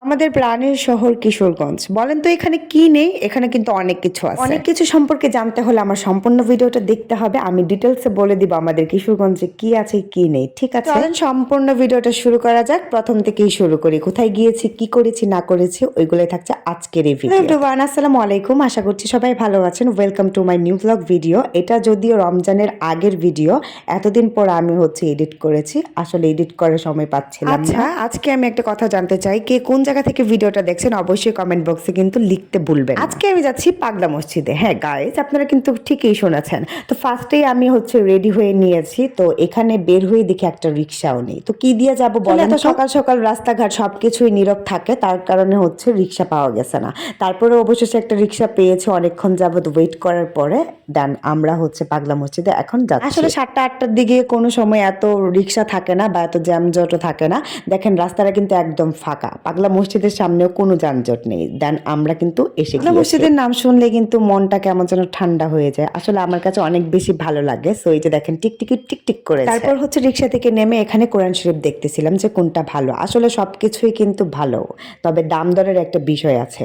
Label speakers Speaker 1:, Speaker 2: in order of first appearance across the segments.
Speaker 1: আমাদের প্রাণের শহর কিশোরগঞ্জ। বলেন তো এখানে কি নেই? এখানে কিন্তু অনেক কিছু আছে। অনেক কিছু সম্পর্কে জানতে হলে আমার সম্পূর্ণ ভিডিওটা দেখতে হবে। আমি ডিটেইলসে বলে দিব আমাদের কিশোরগঞ্জে কি আছে কি নেই। ঠিক আছে? চলেন সম্পূর্ণ ভিডিওটা শুরু করা যাক। প্রথম থেকেই শুরু করি। কোথায় গিয়েছি, কি করেছি না করেছি ওইগুলোই থাকছে আজকের এই ভিডিও। এভরিওয়ান আসসালামু আলাইকুম। আশা করছি সবাই ভালো আছেন। Welcome to my new blog video. এটা যদিও রমজানের আগের ভিডিও। এতদিন পর আমি এডিট করেছি। আসলে এডিট করার সময় পাচ্ছিলাম না। আচ্ছা, আজকে আমি একটা কথা জানতে চাই, কে কোন জায়গা থেকে ভিডিওটা দেখছেন অবশ্যই কমেন্ট বক্সে কিন্তু লিখতে ভুলবেন। আজকে আমি যাচ্ছি পাগলা মসজিদে। হ্যাঁ গাইস, আপনারা কিন্তু ঠিকই শুনেছেন। তো ফার্স্টেই আমি রেডি হয়ে নিয়েছি। তো এখানে বের হয়ে দেখি একটা রিক্সাও নেই। তো কি দিয়ে যাব বলেন তো? সকাল সকাল রাস্তাঘাট সবকিছুই নীরব থাকে, তার কারণে রিক্সা পাওয়া গেছে না। তারপরে অবশেষে একটা রিক্সা পেয়েছি অনেকক্ষণ যাবত ওয়েট করার পরে। দেন আমরা পাগলা মসজিদে এখন যাচ্ছি। আসলে 7টা 8টার দিকে কোনো সময় এত রিক্সা থাকে না বা এত জ্যামজটও থাকে না। দেখেন রাস্তাটা কিন্তু একদম ফাঁকা। পাগলা মসজিদের সামনেও কোনো যানজট নেই। দেন আমরা কিন্তু এসে গেছি। মসজিদের নাম শুনলে কিন্তু মনটা কেমন যেন ঠান্ডা হয়ে যায়। আসলে আমার কাছে অনেক বেশি ভালো লাগে। সো এই যে দেখেন টিকটিক করে। তারপর রিক্সা থেকে নেমে এখানে কোরআন শরীফ দেখতেছিলাম যে কোনটা ভালো। আসলে সবকিছুই কিন্তু ভালো, তবে দাম দরের একটা বিষয় আছে।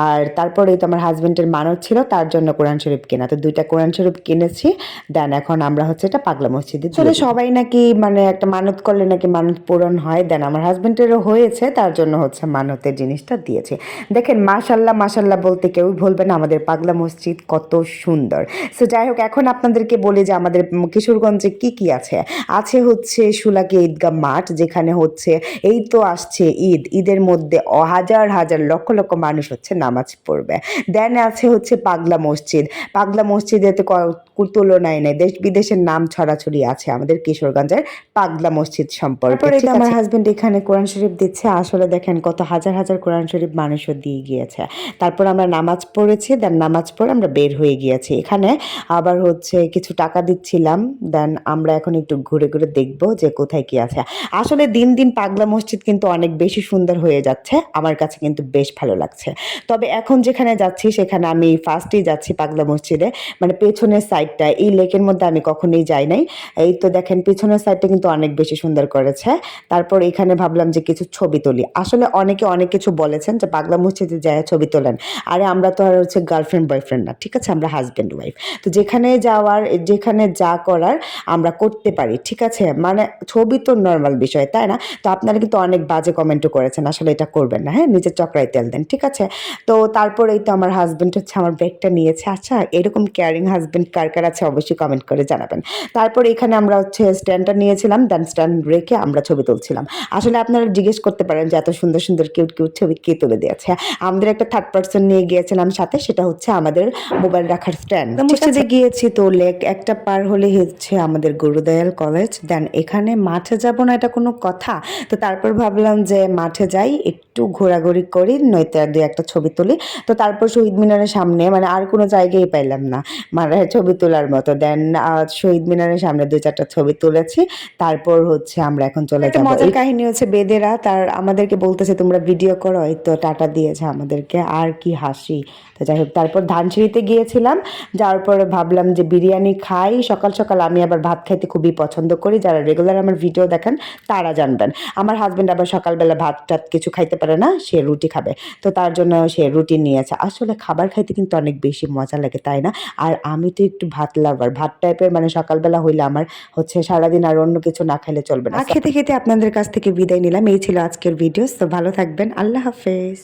Speaker 1: আর তারপরে তো আমার হাজবেন্ডের মানত ছিল, তার জন্য কোরআন শরীফ কেনা। তো 2টা কোরআন শরীফ কিনেছি। দেন এখন আমরা এটা পাগলা মসজিদে। আসলে সবাই নাকি একটা মানত করলে নাকি মানত পূরণ হয়। দেন আমার হাজবেন্ডেরও হয়েছে, তার জন্য মানতের জিনিসটা দিয়েছে। দেখেন মাশাল্লাহ বলতে কেউ বলবে না আমাদের পাগলা মসজিদ কত সুন্দর। সো যাই হোক, এখন আপনাদেরকে বলি যে আমাদের কিশোরগঞ্জে কি কি আছে। সুলাকি ঈদগাহ মাঠ, যেখানে এই তো আসছে ঈদের মধ্যে হাজার হাজার লক্ষ লক্ষ মানুষ নামাজ পড়বে। দেন আছে পাগলা মসজিদে তো তুলনায় নেই। দেশ বিদেশের নাম ছড়াছড়ি আছে আমাদের কিশোরগঞ্জের পাগলা মসজিদ সম্পর্কে। তারপরে আমার হাজবেন্ড এখানে কোরআন শরীফ দিচ্ছে। আসলে দেখেন কত হাজার হাজার কোরআন শরীফ মানুষও দিয়ে গিয়েছে। তারপর আমরা নামাজ পড়েছি। দেন নামাজ পড়ে আমরা বের হয়ে গিয়েছি। এখানে আবার কিছু টাকা দিচ্ছিলাম। দেন আমরা এখন একটু ঘুরে ঘুরে দেখবো যে কোথায় কি আছে। আসলে দিন দিন পাগলা মসজিদ কিন্তু অনেক বেশি সুন্দর হয়ে যাচ্ছে। আমার কাছে কিন্তু বেশ ভালো লাগছে। তবে এখন যেখানে যাচ্ছি সেখানে আমি ফার্স্টেই যাচ্ছি পাগলা মসজিদে, পেছনের সাইডটা। এই লেকের মধ্যে আমি কখনোই যাই নাই। এই তো দেখেন পিছনের সাইডটা কিন্তু অনেক বেশি সুন্দর করেছে। তারপর এখানে ভাবলাম যে কিছু ছবি তুলি। আসলে অনেকে অনেক কিছু বলেছেন যে পাগলা মসজিদে যায় ছবি তোলেন। আরে আমরা তো আর গার্লফ্রেন্ড বয়ফ্রেন্ড না, ঠিক আছে? আমরা হাজব্যান্ড ওয়াইফ। তো যেখানে যা করার আমরা করতে পারি, ঠিক আছে? ছবি তো নর্মাল বিষয়, তাই না? তো আপনারা কিন্তু অনেক বাজে কমেন্টও করেছেন, আসলে এটা করবেন না। হ্যাঁ, নিজের চক্রায় তেল দেন, ঠিক আছে? তো তারপর এই তো আমার হাজব্যান্ড আমার ব্যাগটা নিয়েছে। আচ্ছা, এরকম কেয়ারিং হাজব্যান্ড কার কার আছে অবশ্যই কমেন্ট করে জানাবেন। তারপর এখানে আমরা স্ট্যান্ডটা নিয়েছিলাম। দেন স্ট্যান্ড রেখে আমরা ছবি তুলছিলাম। আসলে আপনারা জিজ্ঞেস করতে পারেন যে এত সুন্দর সুন্দর কিউট ছবি কে তুলে দিয়েছে। আমাদের একটা থার্ড পার্সন নিয়ে গিয়েছিলাম সাথে, সেটা আমাদের মোবাইল রাখার স্ট্যান্ড। মসজিদে গিয়েছি তো লেক একটা পার হলে আমাদের গুরুদয়াল কলেজ। দেন এখানে মাঠে যাব না, এটা কোনো কথা? তো তারপর ভাবলাম যে মাঠে যাই, একটু ঘোরাঘুরি করি, নয়তো আর 2-1টা ছবি তুলি। তো তারপর শহীদ মিনারের সামনে আর কোনো জায়গায় পাইলাম না ছবি তোলার মতো। দেন শহীদ মিনারের সামনে 2-4টা ছবি তুলেছি। তারপর আমরা এখন চলে যাবো। মজার কাহিনী বেদেরা আমাদেরকে বলতেছে তোমরা ভিডিও করো, এই তো টাটা দিয়েছে আমাদেরকে। আর কি হাসি! তো যাই হোক, তারপর ধানসিঁড়িতে গিয়েছিলাম। যাওয়ার পরে ভাবলাম যে বিরিয়ানি খাই। সকাল সকাল আমি আবার ভাত খাইতে খুবই পছন্দ করি। যারা রেগুলার আমার ভিডিও দেখেন তারা জানবেন। আমার হাজবেন্ড আবার সকালবেলা ভাত টাত কিছু খাইতে পারে না, সে রুটি খাবে। তো তার জন্য সে রুটি নিয়েছে। আসলে খাবার খাইতে কিন্তু অনেক বেশি মজা লাগে, তাই না? আর আমি তো একটু ভাত লাভার, ভাত টাইপের। সকালবেলা হইলে আমার সারাদিন আর অন্য কিছু না খাইলে চলবে না। খেতে খেতে আপনাদের কাছ থেকে বিদায় নিলাম। এই ছিল আজকের ভিডিও। তো ভালো থাকবেন। আল্লাহ হাফেজ।